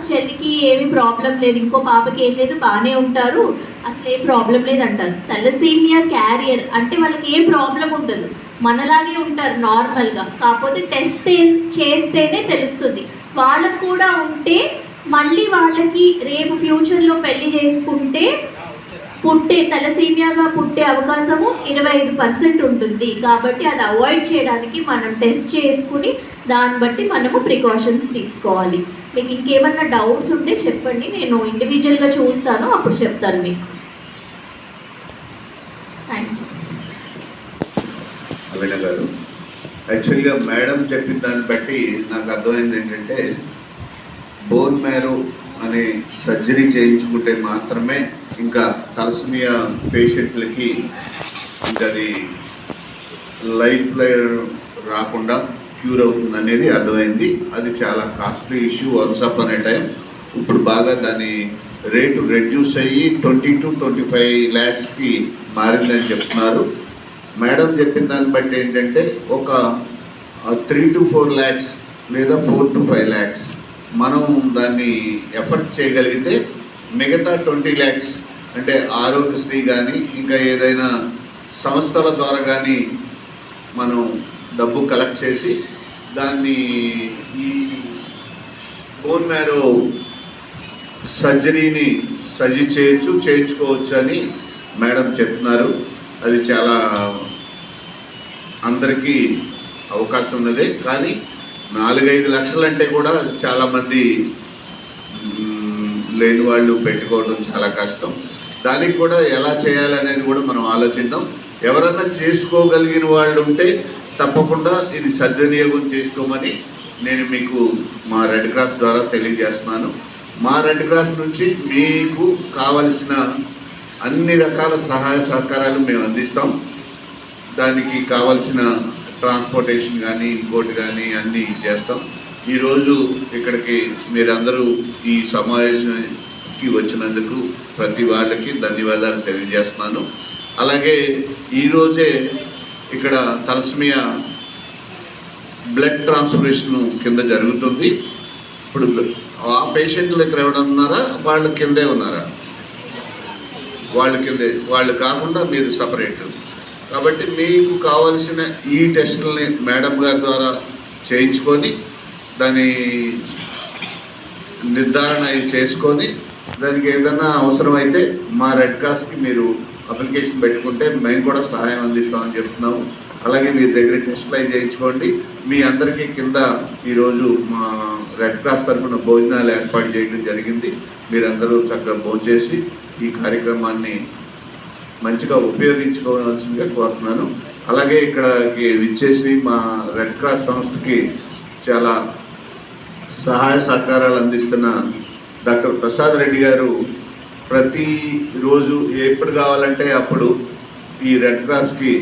చెల్లికి ఏమి ప్రాబ్లం లేదు, ఇంకో పాపకి ఏం లేదు, బాగానే ఉంటారు, అసలు ఏ ప్రాబ్లం లేదు అంటారు. తలసేమియా క్యారియర్ అంటే వాళ్ళకి ఏ ప్రాబ్లం ఉండదు, మనలాగే ఉంటారు నార్మల్గా. కాకపోతే టెస్ట్ చేస్తేనే తెలుస్తుంది. వాళ్ళకు కూడా ఉంటే మళ్ళీ వాళ్ళకి రేపు ఫ్యూచర్లో పెళ్లి చేసుకుంటే తలసేమియాగా పుట్టే అవకాశము 25% ఉంటుంది. కాబట్టి అది అవాయిడ్ చేయడానికి మనం టెస్ట్ చేసుకుని దాన్ని బట్టి మనము ప్రికాషన్స్ తీసుకోవాలి. మీకు ఇంకేమన్నా డౌట్స్ ఉంటే చెప్పండి, నేను ఇండివిజువల్గా చూస్తాను, అప్పుడు చెప్తాను మీకు. థ్యాంక్స్. అవిన గారు, యాక్చువల్గా మేడం చెప్పిన దాన్ని బట్టి నాకు అర్థమైంది ఏంటంటే, బోన్ మ్యారో అనే సర్జరీ చేయించుకుంటే మాత్రమే ఇంకా తలసేమియా పేషెంట్లకి ఇంకా అది లైఫ్ రాకుండా క్యూర్ అవుతుంది అనేది అర్థమైంది. అది చాలా కాస్ట్లీ ఇష్యూ వన్స్ అప్ అనే టైం. ఇప్పుడు బాగా దాని రేటు రెడ్యూస్ అయ్యి 20 to 25 lakhsకి మారిందని చెప్తున్నారు. మేడం చెప్పిన దాన్ని బట్టి ఏంటంటే ఒక 3 to 4 lakhs లేదా 4 to 5 lakhs మనం దాన్ని ఎఫర్ట్ చేయగలిగితే మిగతా 20 lakhs అంటే ఆరోగ్యశ్రీ కానీ ఇంకా ఏదైనా సంస్థల ద్వారా కానీ మనం డబ్బు కలెక్ట్ చేసి దాన్ని ఈ బోన్ మ్యారో సర్జరీని చేయించుకోవచ్చు అని మేడం చెప్తున్నారు. అది చాలా అందరికీ అవకాశం ఉన్నదే. కానీ 4-5 లక్షలు అంటే కూడా చాలామంది లేని వాళ్ళు పెట్టుకోవడం చాలా కష్టం. దానికి కూడా ఎలా చేయాలనేది కూడా మనం ఆలోచిద్దాం. ఎవరన్నా చేసుకోగలిగిన వాళ్ళు ఉంటే తప్పకుండా ఇది సద్వినియోగం చేసుకోమని నేను మీకు మా రెడ్ క్రాస్ ద్వారా తెలియజేస్తున్నాను. మా రెడ్ క్రాస్ నుంచి మీకు కావలసిన అన్ని రకాల సహాయ సహకారాలు మేము అందిస్తాం. దానికి కావలసిన ట్రాన్స్పోర్టేషన్ కానీ ఇంకోటి కానీ అన్నీ చేస్తాం. ఈరోజు ఇక్కడికి మీరందరూ ఈ సమావేశానికి వచ్చినందుకు ప్రతి వాళ్ళకి ధన్యవాదాలు తెలియజేస్తున్నాను. అలాగే ఈరోజే ఇక్కడ తలసేమియా బ్లడ్ ట్రాన్స్ఫ్యూషన్ కింద జరుగుతుంది. ఇప్పుడు ఆ పేషెంట్లు ఇక్కడ ఎవరైనా ఉన్నారా, వాళ్ళ కిందే ఉన్నారా? వాళ్ళ కిందే, వాళ్ళు కాకుండా మీరు సపరేట్. కాబట్టి మీకు కావాల్సిన ఈ టెస్టులని మేడం గారి ద్వారా చేయించుకొని దాని నిర్ధారణ చేసుకొని దానికి ఏదైనా అవసరమైతే మా రెడ్ క్రాస్కి మీరు అప్లికేషన్ పెట్టుకుంటే మేము కూడా సహాయం అందిస్తామని చెప్తున్నాము. అలాగే మీ దగ్గర టెస్ట్లు అవి చేయించుకోండి. మీ అందరికీ కింద ఈరోజు మా రెడ్ క్రాస్ తరఫున భోజనాలు ఏర్పాటు చేయడం జరిగింది. మీరందరూ చక్కగా భోంచేసి ఈ కార్యక్రమాన్ని మంచిగా ఉపయోగించుకోవాల్సిందిగా కోరుతున్నాను. అలాగే ఇక్కడికి విచ్చేసి మా రెడ్ క్రాస్ సంస్థకి చాలా సహాయ సహకారాలు అందిస్తున్న డాక్టర్ ప్రసాద్ రెడ్డి గారు ప్రతిరోజు ఎప్పుడు కావాలంటే అప్పుడు ఈ రెడ్ క్రాస్కి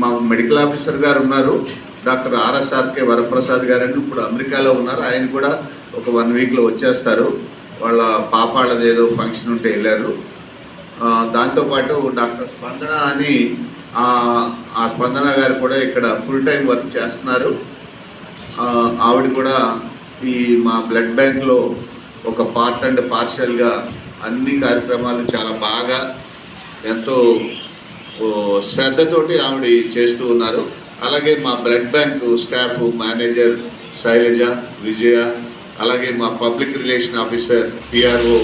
మా మెడికల్ ఆఫీసర్ గారు ఉన్నారు, డాక్టర్ ఆర్ఎస్ఆర్కే వరప్రసాద్ గారు అని ఇప్పుడు అమెరికాలో ఉన్నారు. ఆయన కూడా ఒక 1 weekలో వచ్చేస్తారు. వాళ్ళ పాపాళ్ళది ఏదో ఫంక్షన్ ఉంటే వెళ్ళారు. దాంతోపాటు డాక్టర్ స్పందన అని ఆ స్పందన గారు కూడా ఇక్కడ ఫుల్ టైం వర్క్ చేస్తున్నారు. ఆవిడ కూడా ఈ మా బ్లడ్ బ్యాంక్లో ఒక పార్ట్ అండ్ పార్షల్గా అన్ని కార్యక్రమాలు చాలా బాగా ఎంతో శ్రద్ధతోటి ఆవిడ చేస్తూ ఉన్నారు. అలాగే మా blood bank staff manager Sailaja, Vijaya, అలాగే మా public relation officer PRO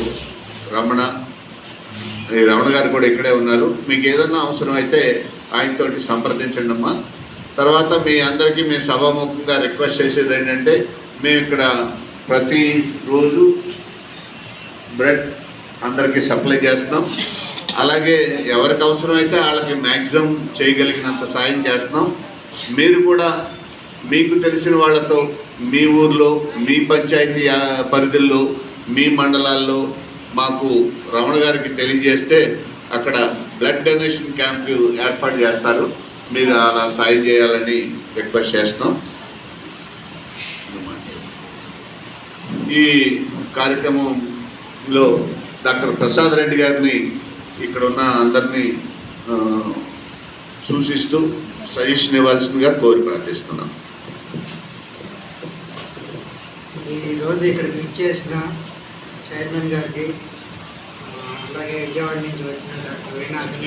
Ramana గారు కూడా ఇక్కడే ఉన్నారు. మీకు ఏదన్నా అవసరం అయితే ఆయనతోటి సంప్రదించండి అమ్మా. తర్వాత మీ అందరికీ మేము సభాముఖంగా రిక్వెస్ట్ చేసేది ఏంటంటే, మేము ఇక్కడ ప్రతిరోజు బ్లడ్ అందరికీ సప్లై చేస్తున్నాం. అలాగే ఎవరికి అవసరమైతే వాళ్ళకి మ్యాక్సిమం చేయగలిగినంత సాయం చేస్తున్నాం. మీరు కూడా మీకు తెలిసిన వాళ్ళతో మీ ఊర్లో, మీ పంచాయతీ పరిధుల్లో, మీ మండలాల్లో మాకు రమణ గారికి తెలియజేస్తే అక్కడ బ్లడ్ డొనేషన్ క్యాంప్ ఏర్పాటు చేస్తారు. మీరు అలా సాయం చేయాలని రిక్వెస్ట్ చేస్తున్నాం. ఈ కార్యక్రమంలో డాక్టర్ ప్రసాద్ రెడ్డి గారిని ఇక్కడ ఉన్న అందరినీ సూచిస్తూ సజెషన్ ఇవ్వాల్సిందిగా కోరి ప్రార్థిస్తున్నాం. ఈరోజు ఇక్కడికి ఇచ్చేసిన చైర్మన్ గారికి అలాగే విజయవాడ నుంచి వచ్చిన డాక్టర్ వేణాథని